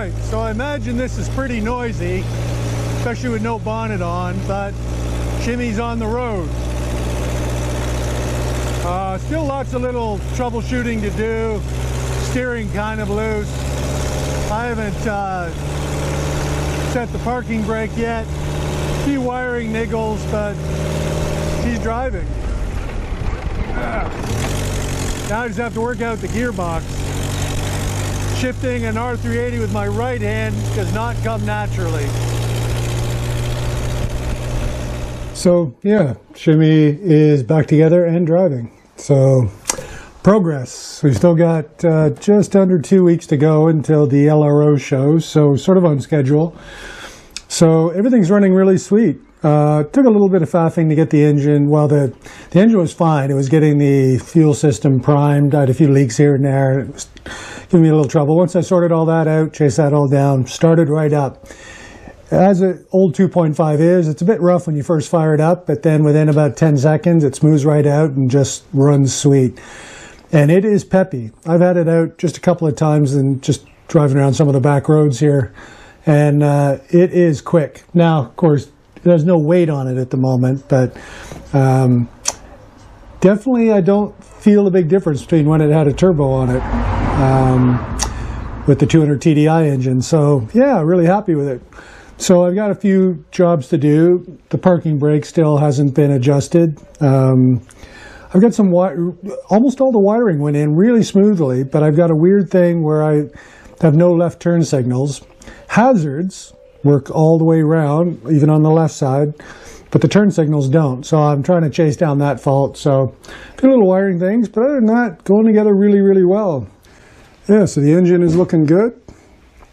Alright, so I imagine this is pretty noisy, especially with no bonnet on, but Shimi's on the road. Still lots of little troubleshooting to do, steering kind of loose. I haven't set the parking brake yet. A few wiring niggles, but she's driving. Now I just have to work out the gearbox. Shifting an R380 with my right hand does not come naturally. So yeah, Shimi is back together and driving. So progress. We've still got just under 2 weeks to go until the LRO show, so sort of on schedule. So everything's running really sweet. Took a little bit of faffing to get the engine. Well, the engine was fine. It was getting the fuel system primed. I had a few leaks here and there. It was giving me a little trouble. Once I sorted all that out, chased that all down, started right up. As an old 2.5 is, it's a bit rough when you first fire it up, but then within about 10 seconds, it smooths right out and just runs sweet. And it is peppy. I've had it out just a couple of times and just driving around some of the back roads here, and it is quick. Now, of course, there's no weight on it at the moment, but definitely I don't feel a big difference between when it had a turbo on it with the 200 TDI engine. So yeah, really happy with it. So I've got a few jobs to do. The parking brake still hasn't been adjusted. I've got some almost all the wiring went in really smoothly, but I've got a weird thing where I have no left turn signals. Hazards work all the way around, even on the left side, but the turn signals don't. So I'm trying to chase down that fault. So a few little wiring things, but other than that, going together really, really well. Yeah, so the engine is looking good.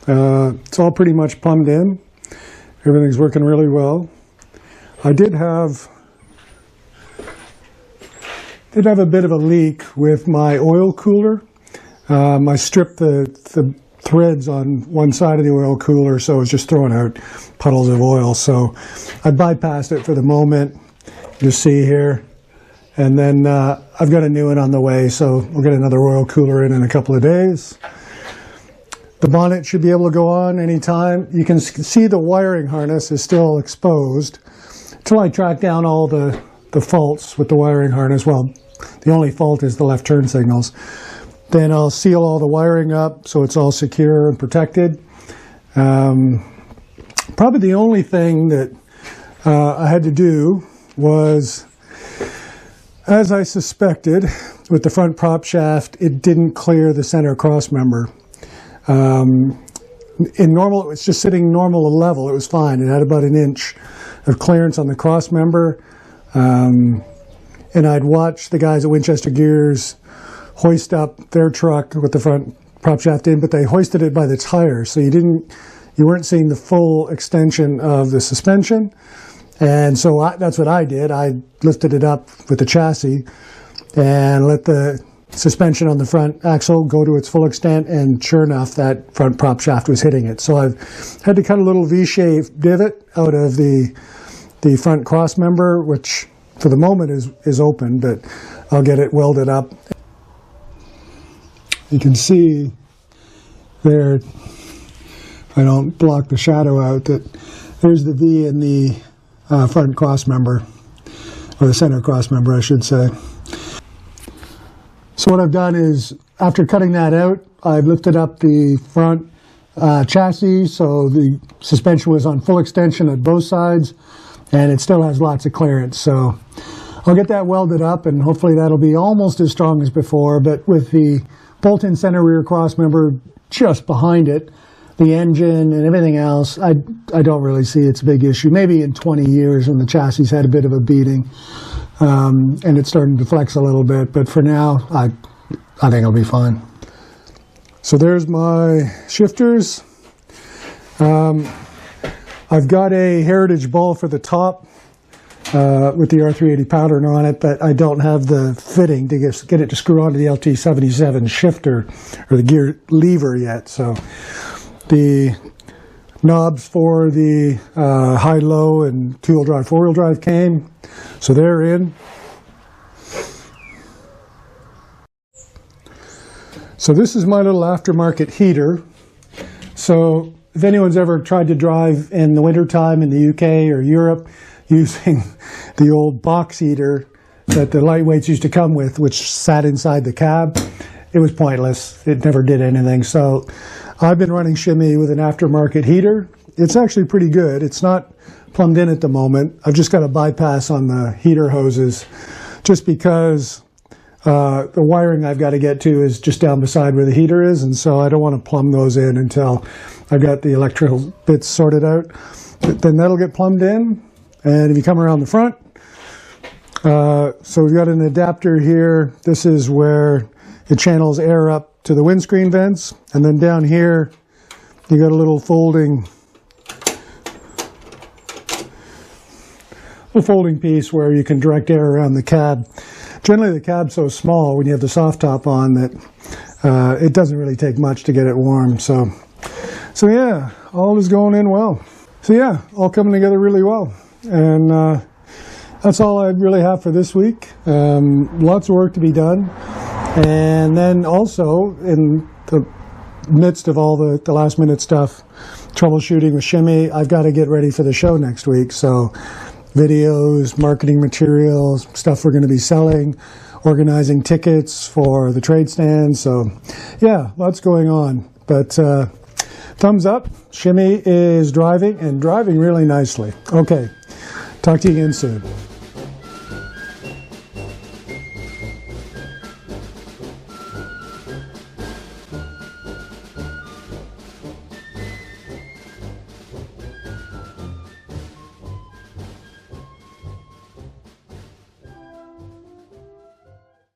It's all pretty much plumbed in. Everything's working really well. I did have a bit of a leak with my oil cooler. I stripped the threads on one side of the oil cooler, so it was just throwing out puddles of oil. So I bypassed it for the moment. You see here. And then I've got a new one on the way, so we'll get another oil cooler in a couple of days. The bonnet should be able to go on anytime. You can see the wiring harness is still exposed until I track down all the faults with the wiring harness. Well, the only fault is the left turn signals. Then I'll seal all the wiring up so it's all secure and protected. Probably the only thing that I had to do was, as I suspected, with the front prop shaft, it didn't clear the center cross member. In normal, it was just sitting normal level. It was fine. It had about an inch of clearance on the cross member. And I'd watch the guys at Winchester Gears hoist up their truck with the front prop shaft in, but they hoisted it by the tire, so you weren't seeing the full extension of the suspension. And so that's what I did. I lifted it up with the chassis and let the suspension on the front axle go to its full extent, and sure enough, that front prop shaft was hitting it. So I've had to cut a little V-shaped divot out of the front cross member, which for the moment is open, but I'll get it welded up. You can see there, if I don't block the shadow out, that there's the V in the front cross member, or the center cross member, I should say. So what I've done is, after cutting that out, I've lifted up the front chassis, so the suspension was on full extension at both sides, and it still has lots of clearance. So I'll get that welded up, and hopefully that'll be almost as strong as before, but with the bolt-in center rear cross member just behind it, the engine and everything else, I don't really see it's a big issue. Maybe in 20 years when the chassis had a bit of a beating, and it's starting to flex a little bit, but for now, I think it'll be fine. So there's my shifters. I've got a Heritage ball for the top with the R380 pattern on it, but I don't have the fitting to get it to screw onto the LT77 shifter or the gear lever yet. So the knobs for the high-low and two-wheel drive, four-wheel drive came, so they're in. So this is my little aftermarket heater. So if anyone's ever tried to drive in the wintertime in the UK or Europe using the old box heater that the lightweights used to come with, which sat inside the cab, it was pointless. It never did anything. So I've been running Shimi with an aftermarket heater. It's actually pretty good. It's not plumbed in at the moment. I've just got a bypass on the heater hoses just because the wiring I've got to get to is just down beside where the heater is, and so I don't want to plumb those in until I've got the electrical bits sorted out. But then that'll get plumbed in, and if you come around the front, so we've got an adapter here. This is where it channels air up to the windscreen vents, and then down here you got a little folding piece where you can direct air around the cab. Generally the cab's so small when you have the soft top on that it doesn't really take much to get it warm. So yeah, all is going in well. So yeah, all coming together really well. And that's all I really have for this week. Lots of work to be done. And then also in the midst of all the last minute stuff, troubleshooting with Shimi, I've got to get ready for the show next week. So videos, marketing materials, stuff we're going to be selling, organizing tickets for the trade stand. So yeah, lots going on. But thumbs up, Shimi is driving, and driving really nicely. Okay, talk to you again soon.